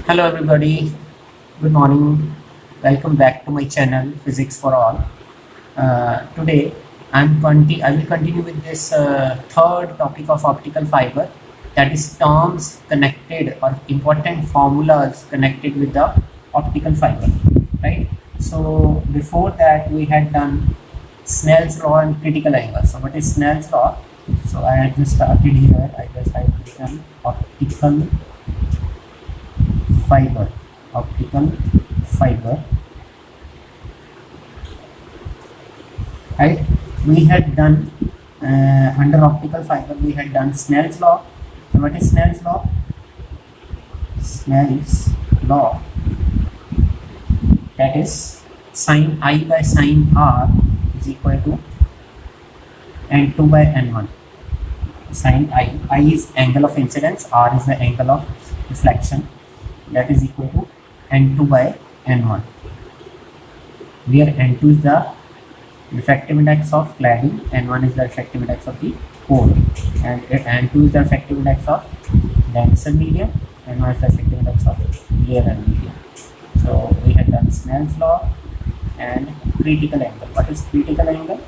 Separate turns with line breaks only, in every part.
Hello everybody, good morning. Welcome back to my channel Physics for All. Today I will continue with this third topic of optical fiber, that is terms connected or important formulas connected with the optical fiber, right? So before that we had done Snell's law and critical angle. So what is Snell's law? So I had just started here. I just had written optical fiber, optical fiber, right? We had done under optical fiber we had done Snell's law. So what is Snell's law? Snell's law, that is sine I by sine R is equal to n2 by n1. Sine I is angle of incidence, R is the angle of reflection, that is equal to n2 by n1, where n2 is the refractive index of cladding, n1 is the refractive index of the core, and n2 is the refractive index of denser medium, n1 is the refractive index of rarer medium. So we had done Snell's law and critical angle. What is critical angle?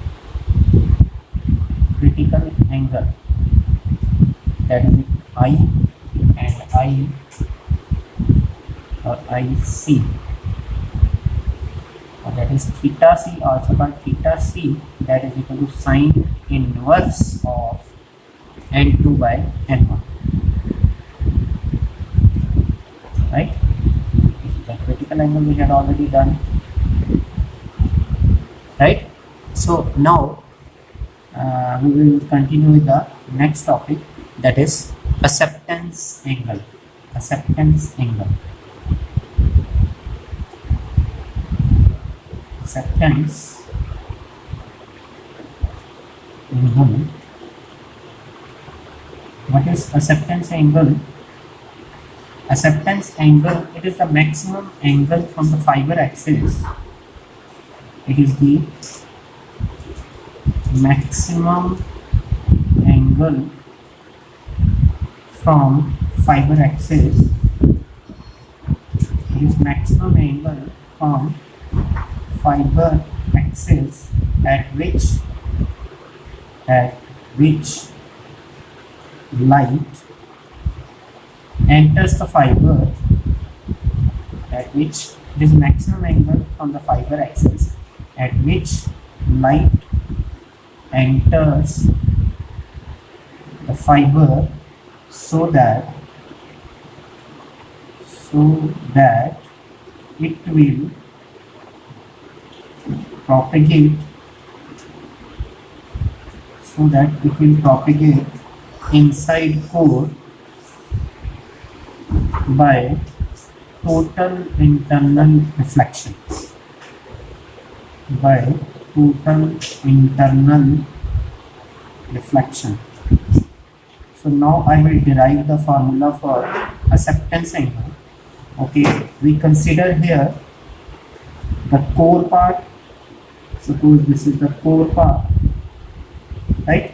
Critical angle, that is I and I or IC, or that is theta C, also called theta C, that is equal to sine inverse of n2 by n1, right? The critical angle we had already done, right? So now we will continue with the next topic, that is acceptance angle. Acceptance angle. Acceptance angle. What is acceptance angle? Acceptance angle, it is the maximum angle from the fiber axis. It is the maximum angle from fiber axis. It is maximum angle from fiber axis at which light enters the fiber, at which it is maximum angle from the fiber axis at which light enters the fiber so that it will propagate, inside core by total internal reflection, So now I will derive the formula for acceptance angle. Okay, we consider here the core part. Suppose this is the core part, right?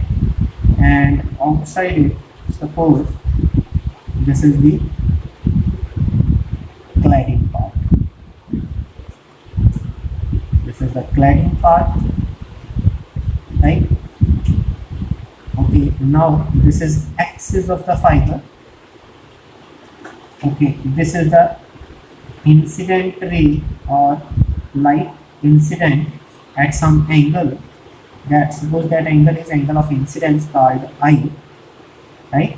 And outside it, suppose this is the cladding part. This is the cladding part, right? Okay, now this is axis of the fiber. Okay, this is the incident ray or light incident at some angle, that suppose that angle is angle of incidence called I, right?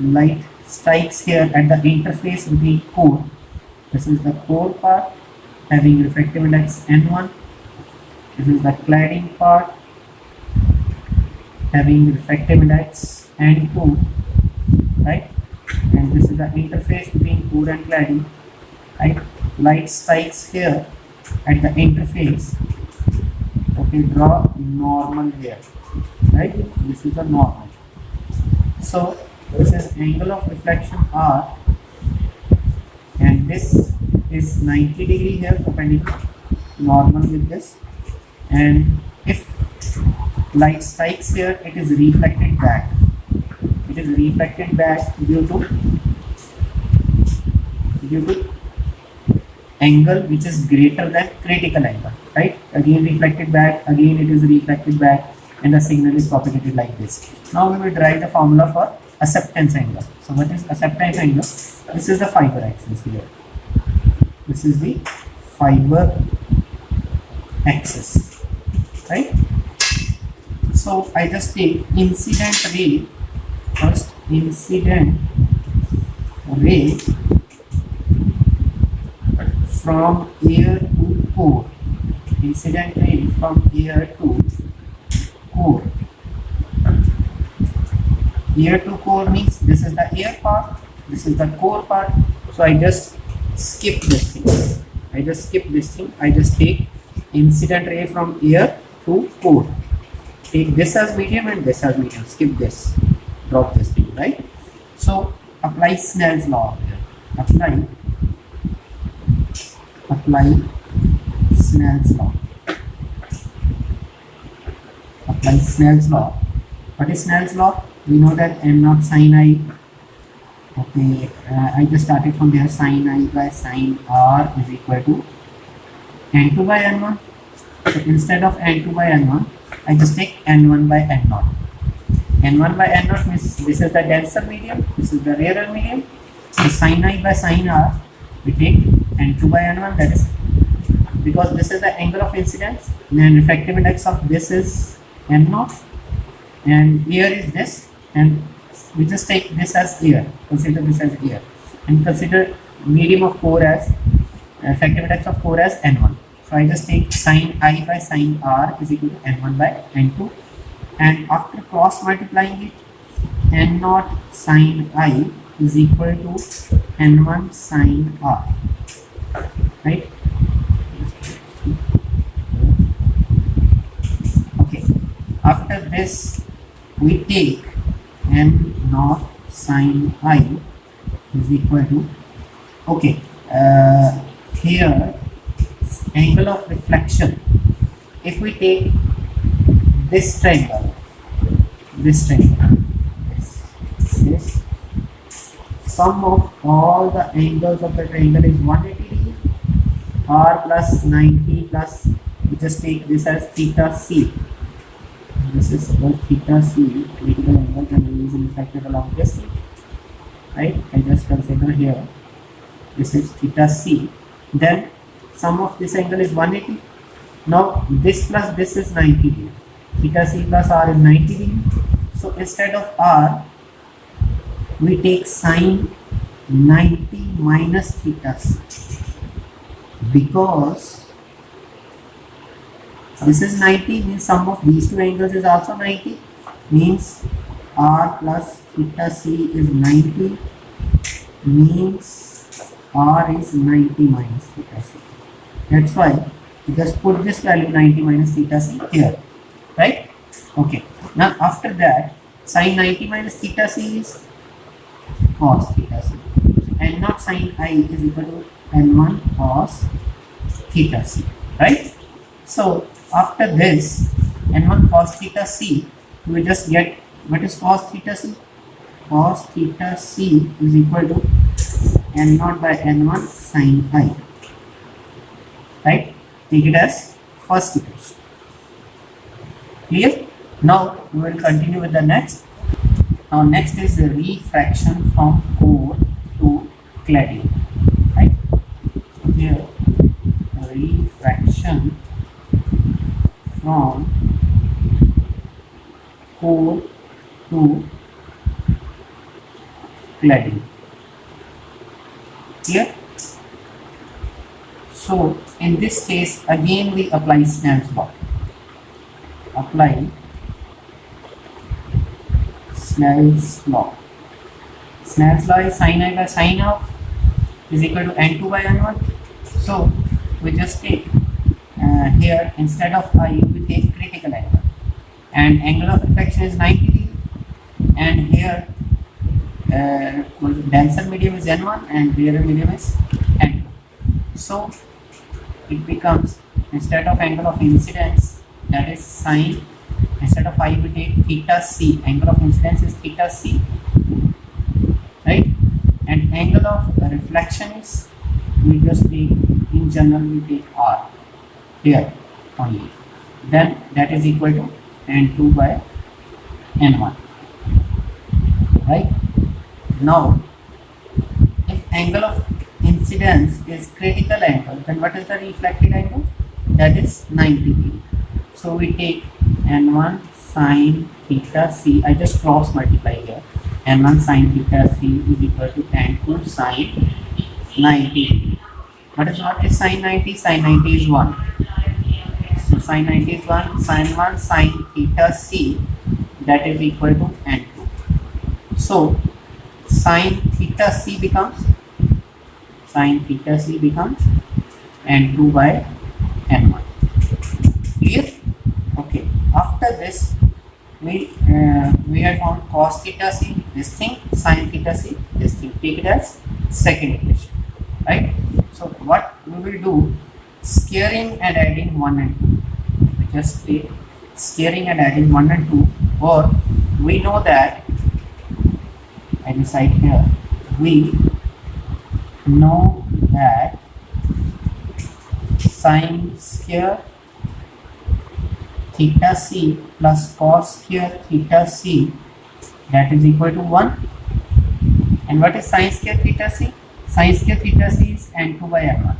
Light strikes here at the interface with the core. This is the core part having refractive index n1. This is the cladding part having refractive index n2, right? And this is the interface between core and cladding, right? Light strikes here at the interface. Okay, draw normal here, right? This is the normal. So this is angle of reflection R, and this is 90 degree here, perpendicular, normal with this, and if light strikes here, it is reflected back. It is reflected back due to due to angle which is greater than critical angle, right? Again reflected back, again it is reflected back, and the signal is propagated like this. Now we will derive the formula for acceptance angle. So what is acceptance angle? This is the fiber axis here. This is the fiber axis, right? So I just take incident ray, first incident ray from air to core, incident ray from air to core. Air to core means this is the air part, this is the core part. So I just skip this thing. I just skip this thing. I just take incident ray from air to core. Take this as medium and this as medium. Skip this. Drop this thing, right? So apply Snell's law here. Apply Snell's law. Apply Snell's law. What is Snell's law? We know that n naught sin I. Okay, I just started from there. Sin I by sin r is equal to n2 by n1. So instead of n2 by n1, I just take n1 by n0. n1 by n0 means this is the denser medium, this is the rarer medium. So sin I by sin r, we take n2 by n1, that is because this is the angle of incidence, and refractive index of this is n0, and here is this, and we just take this as air, consider this as air, and consider medium of core as refractive index of core as n1. So I just take sin I by sin r is equal to n1 by n2, and after cross multiplying it, n0 sin I is equal to n1 sin r, right? Okay, after this we take n0 sin I is equal to, okay, here angle of reflection, if we take this triangle, this sum of all the angles of the triangle is 180 degree, r plus 90 plus, we just take this as theta c. This is called theta c, critical angle can be easily reflected along this thing, right? I just consider here this is theta c, then sum of this angle is 180. Now this plus this is 90 degree, theta c plus r is 90 degree. So instead of r, we take sine 90 minus theta c, because this is 90 means sum of these two angles is also 90, means r plus theta c is 90, means r is 90 minus theta c. That's why we just put this value 90 minus theta c here, right? Okay, now after that sin 90 minus theta c is cos theta c, and not sin I is equal to n1 cos theta c, right? So after this n1 cos theta c, we just get what is cos theta c. Cos theta c is equal to n0 by n1 sin I, right? Take it as first equation. Clear? Now we will continue with the next. Now next is the refraction from core to cladding, right? So here refraction from core to cladding. Clear? So in this case again we apply Snell's law. Apply Snell's law. Snell's law is sin I by sin r is equal to n2 by n1. So we just take here instead of I we take critical angle, and angle of reflection is 90 degree, and here denser medium is n1 and rarer medium is n2. So it becomes, instead of angle of incidence, that is sine, instead of I we take theta c, angle of incidence is theta c, right? And and angle of reflection is, we just take, in general we take r here only, then that is equal to n2 by n1, right? Now if angle of incidence is critical angle, then what is the reflected angle? That is 90 degree. So we take n1 sine theta c, I just cross multiply here, n1 sine theta c is equal to n2 sine 90. What is sine 90? Sine 90 is 1. So sine 90 is 1, sine 1 sine theta c, that is equal to n2. So sine theta c becomes n2 by n1. Clear? Okay. After this, we had found cos theta c, this thing, sin theta c, this thing. Take it as second equation, right? So what we will do, squaring and adding 1 and 2. We just take squaring and adding 1 and 2, or we know that, I decide here, we know that sin square theta c plus cos square theta c, that is equal to 1. And what is sin square theta c? Sin square theta c is n2 by n1.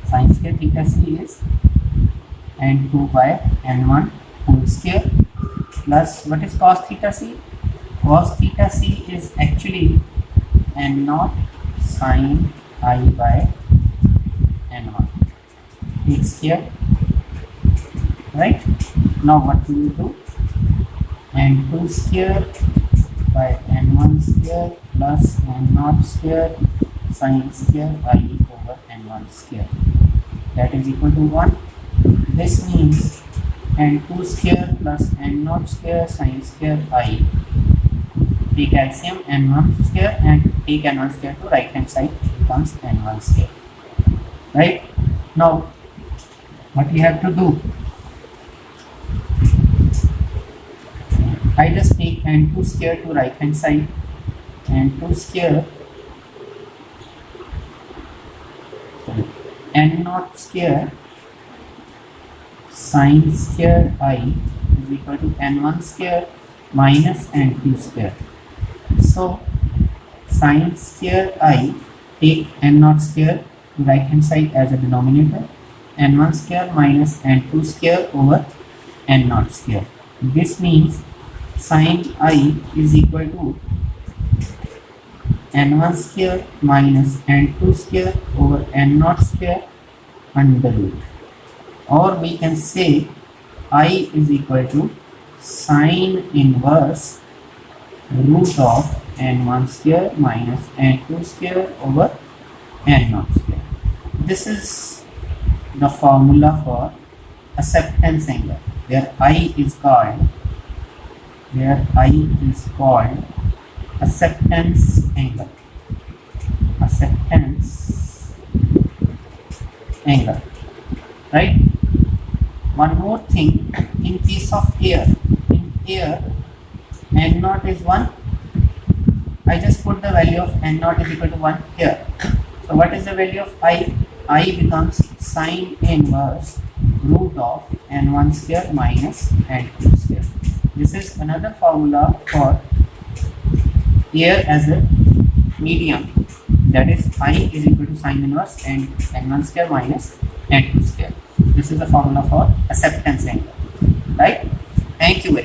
Sin square theta c is n2 by n1 whole square, plus what is cos theta c? Cos theta c is actually n0 sin I by n1. It's here, right? Now what we will do? n2 square by n1 square plus n0 square sin square I over n1 square, that is equal to 1. This means n2 square plus n0 square sin square I, take LCM n1 square and take n1 square to right hand side, becomes n1 square, right? Now what we have to do, I just take n2 square to right hand side, n2 square n0 square sin square I is equal to n1 square minus n2 square. So sin square I, take n0 square to right hand side as a denominator, n1 square minus n2 square over n0 square. This means sin I is equal to n1 square minus n2 square over n0 square under root, or we can say I is equal to sine inverse root of n1 square minus n2 square over n0 square. This is the formula for acceptance angle, where I is called acceptance angle. Right? One more thing, in case of air, n0 is 1. I just put the value of n0 is equal to 1 here. So what is the value of I? I becomes sine inverse root of n1 square minus n2 square. This is another formula for air as a medium, that is I is equal to sine inverse and n1 square minus n2 square. This is the formula for acceptance angle, right? Thank you very much.